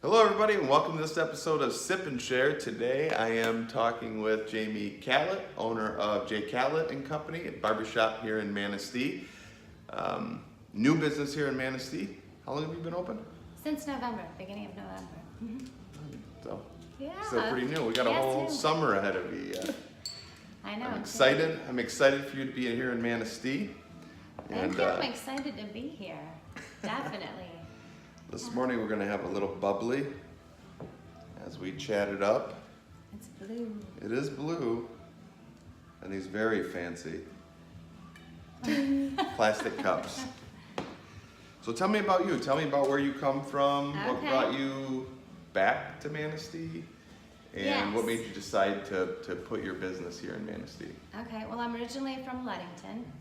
Hello everybody and welcome to this episode of Sip and Share. Today I am talking with Jamie Catlett, owner of J. Catlett and Company, a barbershop here in Manistee. New business here in Manistee. How long have you been open? Since November, beginning of November. Mm-hmm. So, Yeah. still pretty new. We got a whole summer ahead of you yet. I know. I'm excited. I'm excited for you to be here in Manistee. Thank you. I'm excited to be here. Definitely. This morning we're going to have a little bubbly as we chat it up. It's blue. It is blue. And these very fancy plastic cups. So tell me about you. Tell me about where you come from, what brought you back to Manistee, and what made you decide to put your business here in Manistee. Okay, well I'm originally from Ludington.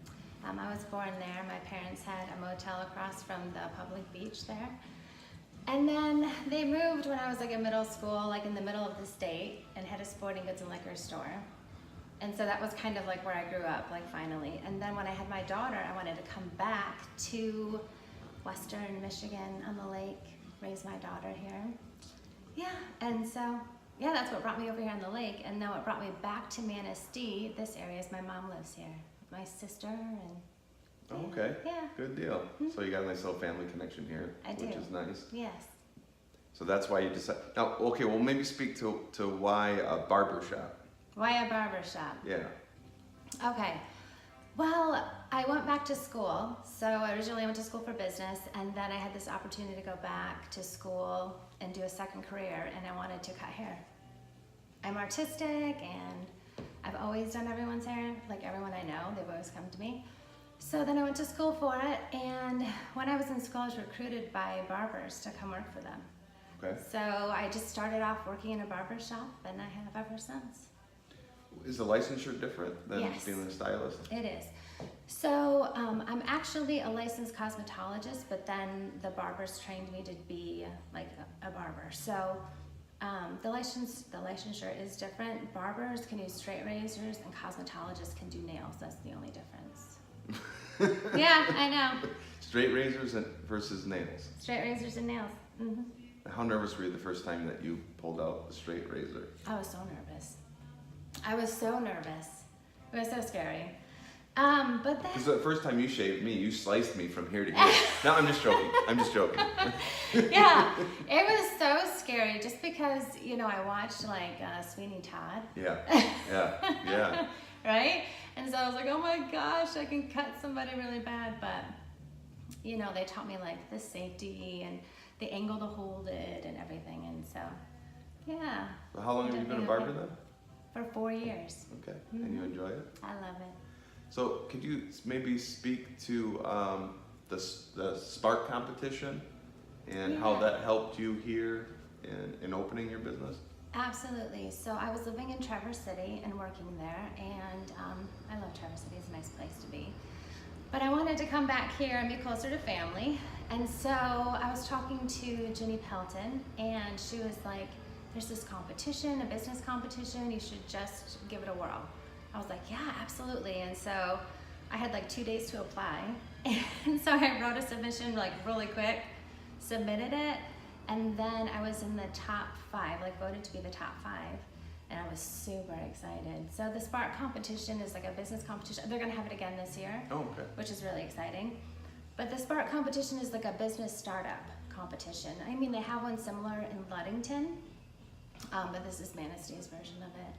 I was born there. My parents had a motel across from the public beach there. And then they moved when I was like in middle school, like in the middle of the state, and had a sporting goods and liquor store. And so that was kind of like where I grew up, like finally. And then when I had my daughter, I wanted to come back to Western Michigan on the lake, raise my daughter here. Yeah, and so, yeah, that's what brought me over here on the lake. And then what brought me back to Manistee, this area, is my mom lives here. My sister and Okay. Yeah. Good deal. Mm-hmm. So you got a nice little family connection here, which is nice. Yes. So that's why you decided. Now, okay, well maybe speak to why a barber shop. Why a barber shop? Yeah. Okay. Well, I went back to school. So I originally went to school for business, and then I had this opportunity to go back to school and do a second career, and I wanted to cut hair. I'm artistic, and I've always done everyone's hair, like everyone I know, they've always come to me. So then I went to school for it, and when I was in school, I was recruited by barbers to come work for them. Okay. So I just started off working in a barber shop, and I have ever since. Is the licensure different than being a stylist? It is. So I'm actually a licensed cosmetologist, but then the barbers trained me to be like a barber. So the licensure is different. Barbers can use straight razors, and cosmetologists can do nails. That's the only difference. Yeah, I know. Straight razors versus nails. Straight razors and nails. Mm-hmm. How nervous were you the first time that you pulled out the straight razor? I was so nervous. I was so nervous. It was so scary. But then... Because the first time you shaved me, you sliced me from here to here. No, I'm just joking. I'm just joking. Yeah, it was so scary just because, you know, I watched like Sweeney Todd. Yeah. Right? And so I was like, oh my gosh, I can cut somebody really bad. But, you know, they taught me like the safety and the angle to hold it and everything. And so, yeah. So how long have you been a barber then? For 4 years. Okay. Mm-hmm. And you enjoy it? I love it. So could you maybe speak to the Spark competition and how that helped you here in opening your business? Absolutely. So I was living in Traverse City and working there, and I love Traverse City. It's a nice place to be. But I wanted to come back here and be closer to family. And so I was talking to Jenny Pelton, and she was like, there's this competition, a business competition, you should just give it a whirl. I was like, yeah, absolutely. And so I had like 2 days to apply. And so I wrote a submission like really quick, submitted it, and then I was in the top 5, like voted to be the top 5. And I was super excited. So the Spark competition is like a business competition. They're gonna have it again this year, which is really exciting. But the Spark competition is like a business startup competition. I mean, they have one similar in Ludington, but this is Manistee's version of it.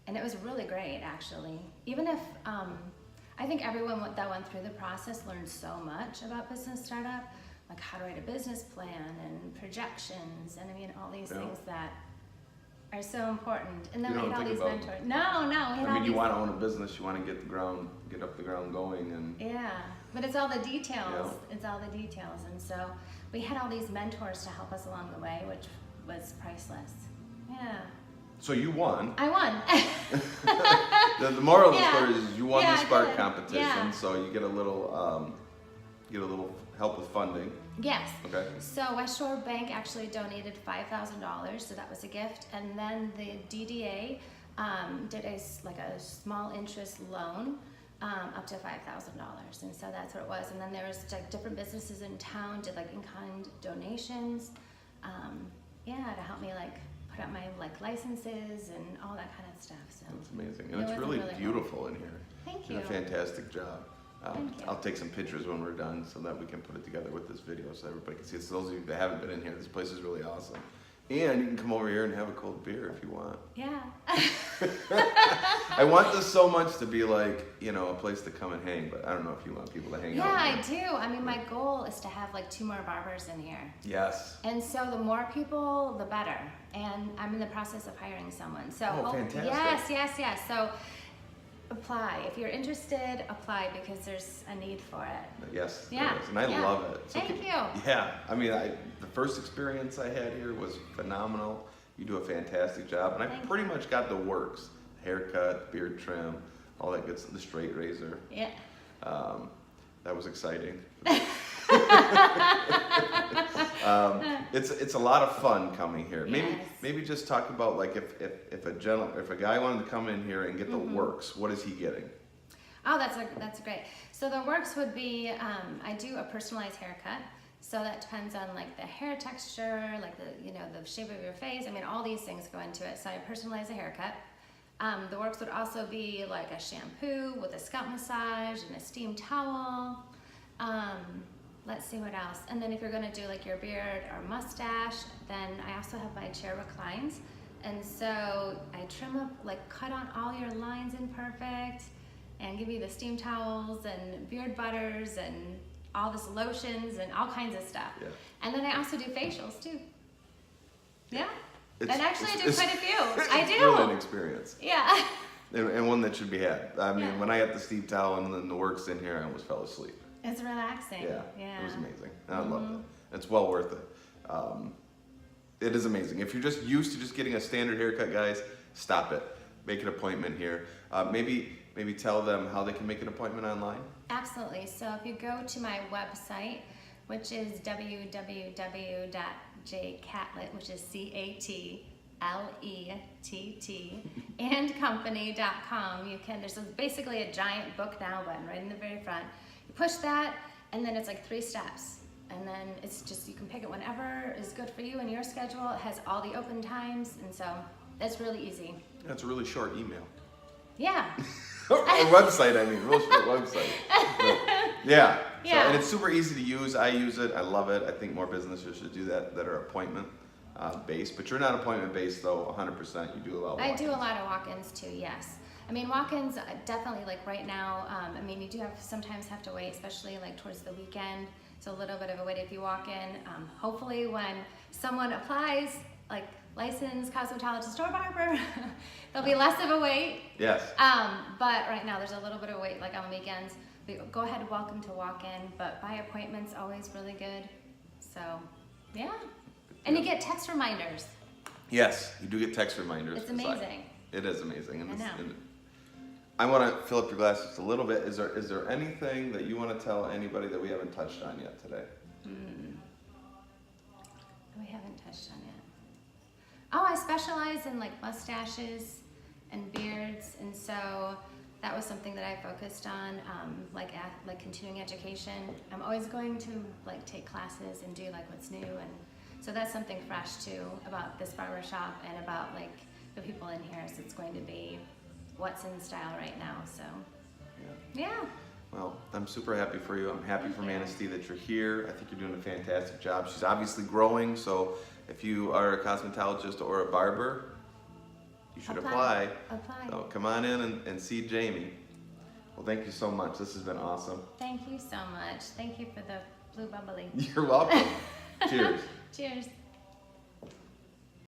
And it was really great, actually. Even if, I think everyone that went through the process learned so much about business startup, like how to write a business plan and projections, and I mean, all these things that are so important. And then we had all these mentors. No. I mean, you want to own a business, you want to get up the ground going, and yeah, but it's all the details. It's all the details, and so we had all these mentors to help us along the way, which was priceless. Yeah. So you won. I won. The moral of the story is you won the Spark competition, yeah. So you get a little help with funding. Yes. Okay. So West Shore Bank actually donated $5,000, so that was a gift, and then the DDA did a small interest loan up to $5,000, and so that's what it was. And then there was like different businesses in town did like in-kind donations. Yeah, to help me like put up my like licenses and all that kind of stuff. So That's amazing, and it's really beautiful in here. Thank You you. did a fantastic job. Thank you. I'll take some pictures when we're done so that we can put it together with this video so everybody can see it. So those of you that haven't been in here, this place is really awesome. And you can come over here and have a cold beer if you want. Yeah. I want this so much to be like, you know, a place to come and hang, but I don't know if you want people to hang out. Yeah, I do. I mean, my goal is to have like 2 more barbers in here. Yes. And so the more people, the better. And I'm in the process of hiring someone. So fantastic. Yes. So apply. If you're interested, apply because there's a need for it. Yes, Yeah. there is. And I love it. So Thank you. Yeah, I mean, the first experience I had here was phenomenal. You do a fantastic job, and I pretty much got the works: haircut, beard trim, all that good stuff, the straight razor. Yeah. That was exciting. It's a lot of fun coming here. Maybe just talk about like if a guy wanted to come in here and get the works, what is he getting? Oh, that's great. So the works would be I do a personalized haircut. So that depends on like the hair texture, like the shape of your face. I mean, all these things go into it. So I personalize a haircut. The works would also be like a shampoo with a scalp massage and a steam towel. Let's see what else. And then if you're gonna do like your beard or mustache, then I also have my chair reclines. And so I trim up, like cut on all your lines in perfect and give you the steam towels and beard butters and all this lotions and all kinds of stuff. Yeah. And then I also do facials too. Yeah. And It's- actually I do it's- quite a few. I do. It's really an experience. Yeah. And one that should be had. I mean, Yeah. when I got the steam towel and then the works in here, I almost fell asleep. It's relaxing. Yeah, Yeah. it was amazing. I loved it. It's well worth it. It is amazing. If you're just used to just getting a standard haircut, guys, stop it. Make an appointment here. Maybe tell them how they can make an appointment online. Absolutely. So if you go to my website, which is www.jcatlett, which is CATLETT, and company.com, there's basically a giant book now button right in the very front. You push that, and then it's like 3 steps. And then it's just, you can pick it whenever is good for you and your schedule. It has all the open times, and so that's really easy. That's a really short email. Yeah. Or website, I mean, real short website. But, yeah. So, Yeah. and it's super easy to use. I use it. I love it. I think more businesses should do that are appointment based. But you're not appointment based though, 100%. You do a lot of walk-ins. I do a lot of walk-ins too, yes. I mean, walk-ins definitely, like right now, I mean, you do sometimes have to wait, especially like towards the weekend. So a little bit of a wait if you walk in. Hopefully when someone applies, like licensed cosmetologist or barber, there'll be less of a wait. Yes. But right now there's a little bit of wait, like on the weekends. Go ahead and welcome to walk-in, but by appointment's always really good. So, yeah. And you get text reminders. Yes, you do get text reminders. It's amazing. It is amazing. And I know. I want to fill up your glass just a little bit. Is there anything that you want to tell anybody that we haven't touched on yet today? We haven't touched on yet. Oh, I specialize in like mustaches and beards, and so that was something that I focused on, like continuing education. I'm always going to like take classes and do like what's new, and so that's something fresh too about this barbershop and about like the people in here. So it's going to be what's in style right now. So yeah. Well, I'm super happy for you. I'm happy Thank for you. Manistee that you're here. I think you're doing a fantastic job. She's obviously growing, so if you are a cosmetologist or a barber, you should apply. So come on in and see Jamie. Well, thank you so much. This has been awesome. Thank you so much. Thank you for the blue bubbly. You're welcome. Cheers. Cheers.